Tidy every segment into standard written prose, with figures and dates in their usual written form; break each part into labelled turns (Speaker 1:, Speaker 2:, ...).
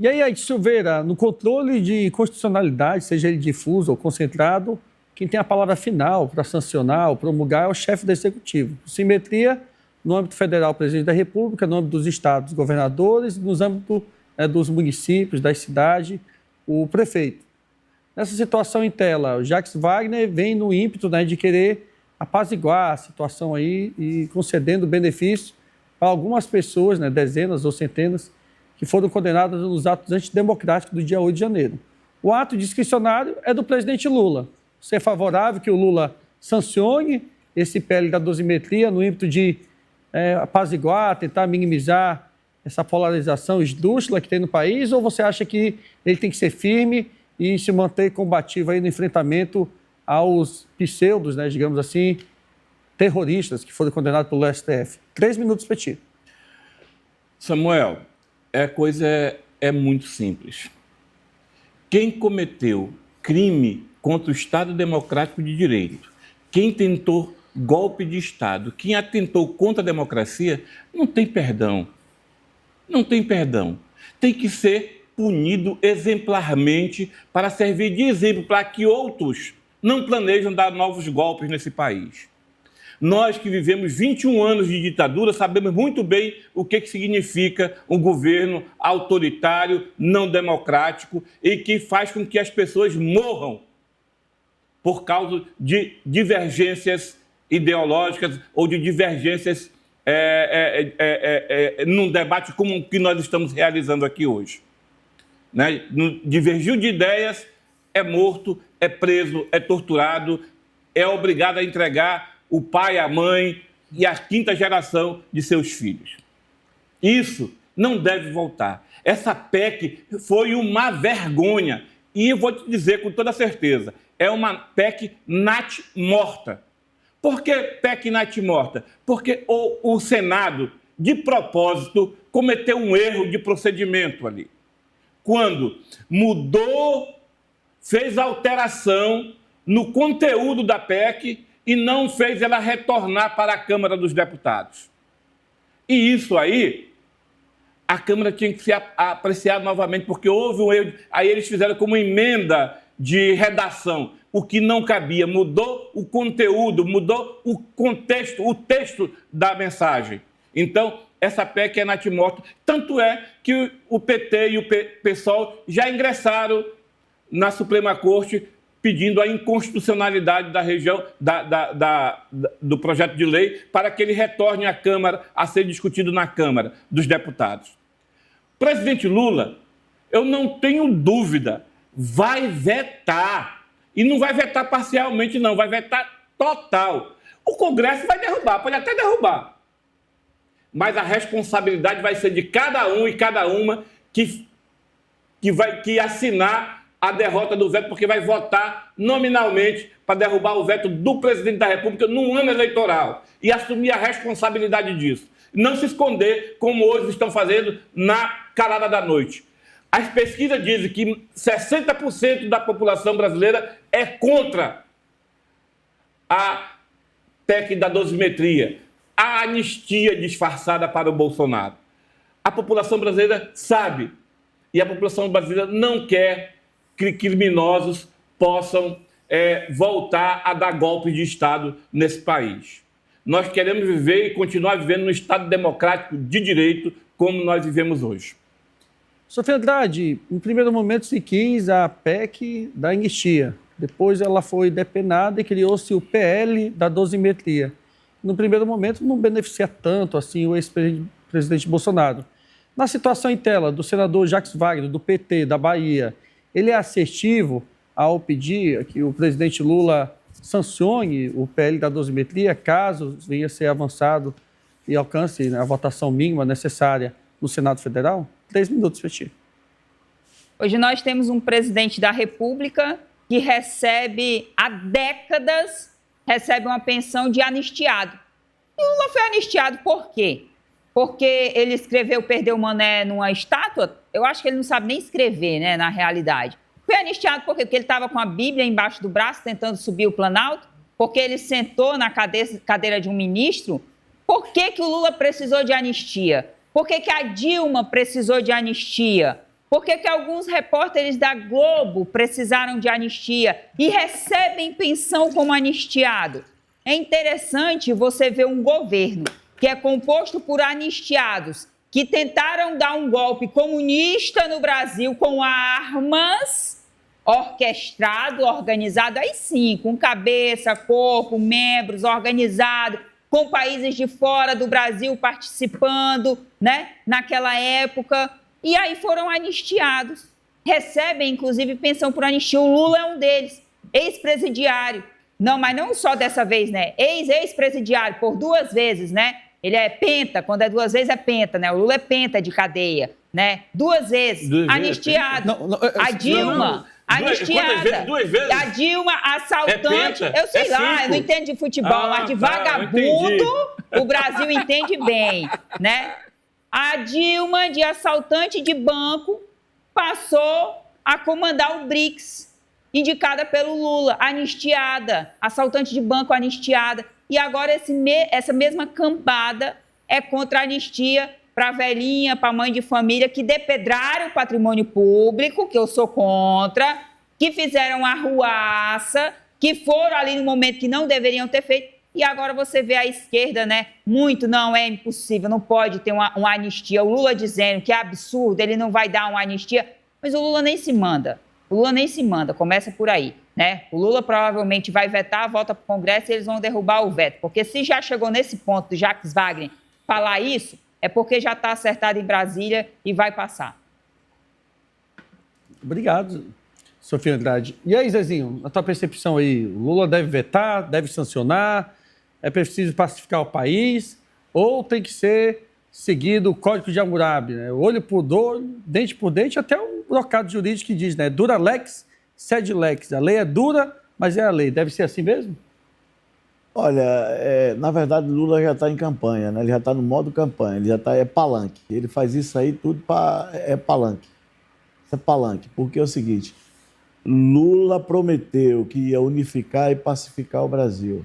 Speaker 1: E aí, Aide Silveira, no controle de constitucionalidade, seja ele difuso ou concentrado, quem tem a palavra final para sancionar ou promulgar é o chefe do Executivo. Simetria, no âmbito federal, o presidente da República, no âmbito dos estados, os governadores, no âmbito dos municípios, das cidades, o prefeito. Nessa situação em tela, o Jacques Wagner vem no ímpeto, né, de querer apaziguar a situação aí e concedendo benefício para algumas pessoas, né, dezenas ou centenas, que foram condenadas nos atos antidemocráticos do dia 8 de janeiro. O ato discricionário é do presidente Lula. Você é favorável que o Lula sancione esse PL da dosimetria no ímpeto de apaziguar, tentar minimizar essa polarização esdrúxula que tem no país, ou você acha que ele tem que ser firme e se manter combativo aí no enfrentamento aos pseudos, né, digamos assim, terroristas que foram condenados pelo STF? 3 minutos, Petit.
Speaker 2: Samuel, a coisa é muito simples. Quem cometeu crime contra o Estado Democrático de Direito, quem tentou golpe de Estado, quem atentou contra a democracia, não tem perdão. Não tem perdão. Tem que ser punido exemplarmente para servir de exemplo para que outros não planejam dar novos golpes nesse país. Nós que vivemos 21 anos de ditadura sabemos muito bem o que significa um governo autoritário, não democrático e que faz com que as pessoas morram por causa de divergências ideológicas ou de divergências num debate como o que nós estamos realizando aqui hoje. Né? Divergiu de ideias, é morto, é preso, é torturado, é obrigado a entregar o pai, a mãe e a 5ª geração de seus filhos. Isso não deve voltar. Essa PEC foi uma vergonha. E eu vou te dizer com toda certeza, é uma PEC nat-morta. Por que PEC nat-morta? Porque o Senado, de propósito, cometeu um erro de procedimento ali. Quando mudou, fez alteração no conteúdo da PEC e não fez ela retornar para a Câmara dos Deputados. E isso aí, a Câmara tinha que ser apreciada novamente, porque houve um erro. Aí eles fizeram como emenda de redação, o que não cabia. Mudou o conteúdo, mudou o contexto, o texto da mensagem. Então, essa PEC é natimorta. Tanto é que o PT e o PSOL já ingressaram na Suprema Corte pedindo a inconstitucionalidade da região do projeto de lei para que ele retorne à Câmara a ser discutido na Câmara dos Deputados. O presidente Lula, eu não tenho dúvida, vai vetar. E não vai vetar parcialmente, não, vai vetar total. O Congresso vai derrubar, pode até derrubar. Mas a responsabilidade vai ser de cada um e cada uma que assinar a derrota do veto, porque vai votar nominalmente para derrubar o veto do presidente da República num ano eleitoral e assumir a responsabilidade disso. Não se esconder, como hoje estão fazendo na calada da noite. As pesquisas dizem que 60% da população brasileira é contra a PEC da dosimetria, a anistia disfarçada para o Bolsonaro. A população brasileira sabe, e a população brasileira não quer que criminosos possam voltar a dar golpe de Estado nesse país. Nós queremos viver e continuar vivendo num Estado democrático de direito como nós vivemos hoje.
Speaker 1: Sofia Andrade, em primeiro momento se quis a PEC da anistia, depois ela foi depenada e criou-se o PL da dosimetria. No primeiro momento não beneficia tanto assim o ex-presidente Bolsonaro. Na situação em tela do senador Jacques Wagner, do PT, da Bahia, ele é assertivo ao pedir que o presidente Lula sancione o PL da dosimetria, caso venha a ser avançado e alcance, né, a votação mínima necessária no Senado Federal? 3 minutos, Petit.
Speaker 3: Hoje nós temos um presidente da República que recebe, há décadas, uma pensão de anistiado. E Lula foi anistiado por quê? Porque ele escreveu Perdeu o Mané numa estátua? Eu acho que ele não sabe nem escrever, né, na realidade. Foi anistiado por quê? Porque ele estava com a Bíblia embaixo do braço tentando subir o Planalto? Porque ele sentou na cadeira de um ministro? Por que o Lula precisou de anistia? Por que a Dilma precisou de anistia? Por que alguns repórteres da Globo precisaram de anistia e recebem pensão como anistiado? É interessante você ver um governo que é composto por anistiados que tentaram dar um golpe comunista no Brasil com armas, orquestrado, organizado, aí sim, com cabeça, corpo, membros, organizado, com países de fora do Brasil participando, né, naquela época, e aí foram anistiados. Recebem, inclusive, pensão por anistia. O Lula é um deles, ex-presidiário. Não, mas não só dessa vez, né? Ex-presidiário, por 2 vezes, né? Ele é penta, quando é 2 vezes é penta, né? O Lula é penta de cadeia, né? 2 vezes, anistiado. A Dilma, anistiada.
Speaker 2: 2 vezes?
Speaker 3: A Dilma, assaltante, eu sei lá, eu não entendo de futebol, mas de vagabundo, o Brasil entende bem, né? A Dilma, de assaltante de banco, passou a comandar o BRICS, indicada pelo Lula, anistiada, assaltante de banco anistiada. E agora essa mesma cambada é contra a anistia para a velhinha, para a mãe de família, que depedraram o patrimônio público, que eu sou contra, que fizeram arruaça, que foram ali no momento que não deveriam ter feito. E agora você vê a esquerda, né? Muito, não, é impossível, não pode ter uma anistia. O Lula dizendo que é absurdo, ele não vai dar uma anistia. Mas o Lula nem se manda. O Lula nem se manda, começa por aí, né? O Lula provavelmente vai vetar, volta para o Congresso e eles vão derrubar o veto. Porque se já chegou nesse ponto do Jacques Wagner falar isso, é porque já está acertado em Brasília e vai passar.
Speaker 1: Obrigado, Sofia Andrade. E aí, Zezinho, na tua percepção aí, o Lula deve vetar, deve sancionar, é preciso pacificar o país, ou tem que ser seguido o Código de Hammurabi, né? Olho por olho, dente por dente, até um brocado jurídico que diz, né? Dura lex, sed lex. A lei é dura, mas é a lei. Deve ser assim mesmo?
Speaker 4: Olha, na verdade, Lula já está em campanha, né? Ele já está no modo campanha, ele já está, é palanque. Ele faz isso aí tudo é palanque. Isso é palanque, porque é o seguinte, Lula prometeu que ia unificar e pacificar o Brasil.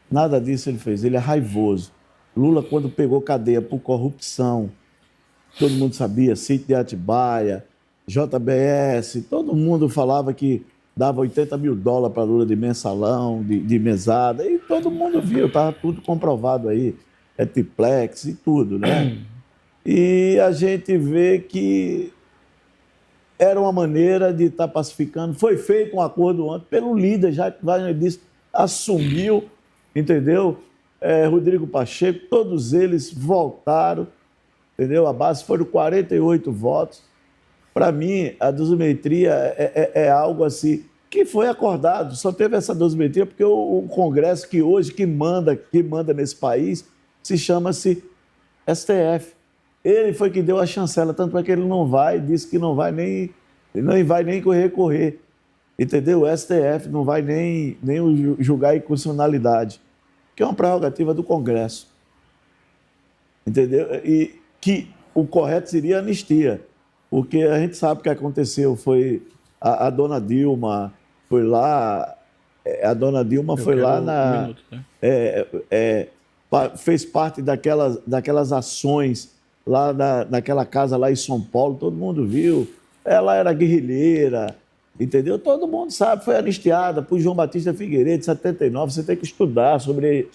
Speaker 4: Nada disso ele fez, ele é raivoso. Lula, quando pegou cadeia por corrupção, todo mundo sabia, sítio de Atibaia, JBS, todo mundo falava que dava $80 mil para Lula de mensalão, de mesada, e todo mundo viu, estava tudo comprovado aí, triplex e tudo, né? E a gente vê que era uma maneira de estar pacificando, foi feito um acordo ontem pelo líder, já que Wagner disse, assumiu, entendeu? Rodrigo Pacheco, todos eles voltaram, entendeu? A base foram 48 votos. Para mim, a dosimetria é algo assim que foi acordado. Só teve essa dosimetria porque o Congresso que hoje que manda nesse país se chama-se STF. Ele foi que deu a chancela, tanto é que ele não vai, disse que não vai nem recorrer, entendeu? O STF não vai nem julgar a inconstitucionalidade, que é uma prerrogativa do Congresso, entendeu? E que o correto seria anistia, porque a gente sabe o que aconteceu, foi a dona Dilma foi lá, fez parte daquelas ações lá naquela casa lá em São Paulo, todo mundo viu, ela era guerrilheira, entendeu? Todo mundo sabe, foi anistiada por João Batista Figueiredo, em 79, você tem que estudar sobre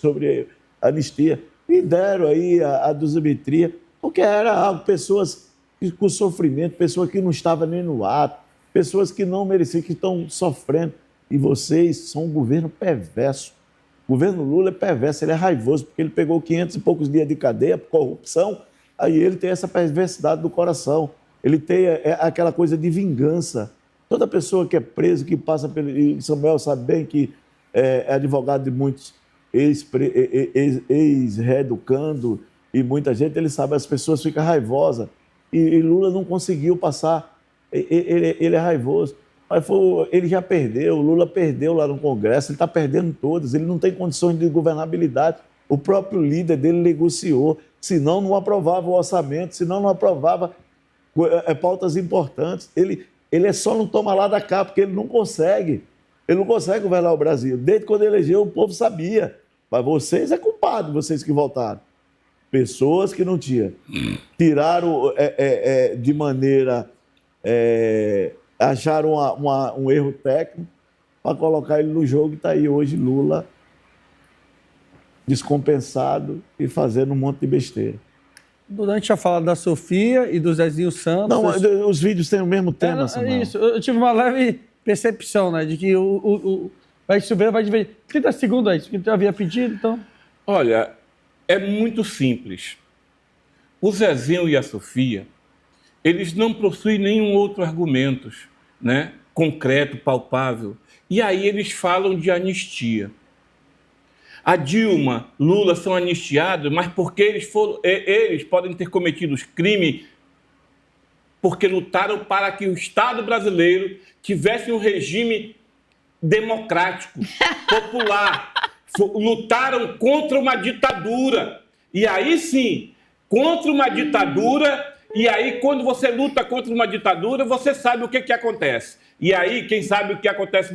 Speaker 4: anistia. E deram aí a dosimetria, porque era algo, pessoas com sofrimento, pessoas que não estavam nem no ato, pessoas que não mereciam, que estão sofrendo. E vocês são um governo perverso. O governo Lula é perverso, ele é raivoso, porque ele pegou 500 e poucos dias de cadeia por corrupção, aí ele tem essa perversidade do coração, ele tem aquela coisa de vingança. Toda pessoa que é preso, que passa pelo... E Samuel sabe bem que é advogado de muitos ex-reeducando e muita gente, ele sabe, as pessoas ficam raivosas. E Lula não conseguiu passar. Ele é raivoso. Mas ele já perdeu, o Lula perdeu lá no Congresso, ele está perdendo todas, ele não tem condições de governabilidade. O próprio líder dele negociou, senão não aprovava o orçamento, senão não aprovava pautas importantes. Ele só não toma lá da cá, porque ele não consegue. Ele não consegue governar o Brasil. Desde quando elegeu, o povo sabia. Mas vocês é culpado, vocês que votaram. Pessoas que não tinham. Tiraram de maneira acharam um erro técnico para colocar ele no jogo e está aí hoje Lula descompensado e fazendo um monte de besteira.
Speaker 1: Durante a fala da Sofia e do Zezinho Santos...
Speaker 4: Não, os vídeos têm o mesmo tema, Samuel.
Speaker 1: Isso, eu tive uma leve percepção, né, de que vai subir, vai dividir. 30 segundos aí, que eu havia pedido, então...
Speaker 2: Olha, é muito simples. O Zezinho e a Sofia, eles não possuem nenhum outro argumento, né, concreto, palpável. E aí eles falam de anistia. A Dilma, Lula são anistiados, mas porque eles podem ter cometido os crimes porque lutaram para que o Estado brasileiro tivesse um regime democrático, popular. Lutaram contra uma ditadura. E aí sim, contra uma ditadura, e aí quando você luta contra uma ditadura, você sabe o que acontece. E aí, quem sabe o que acontece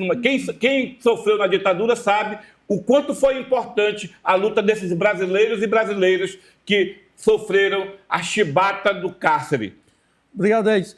Speaker 2: quem sofreu na ditadura sabe o quanto foi importante a luta desses brasileiros e brasileiras que sofreram a chibata do cárcere.
Speaker 1: Obrigado, Edson.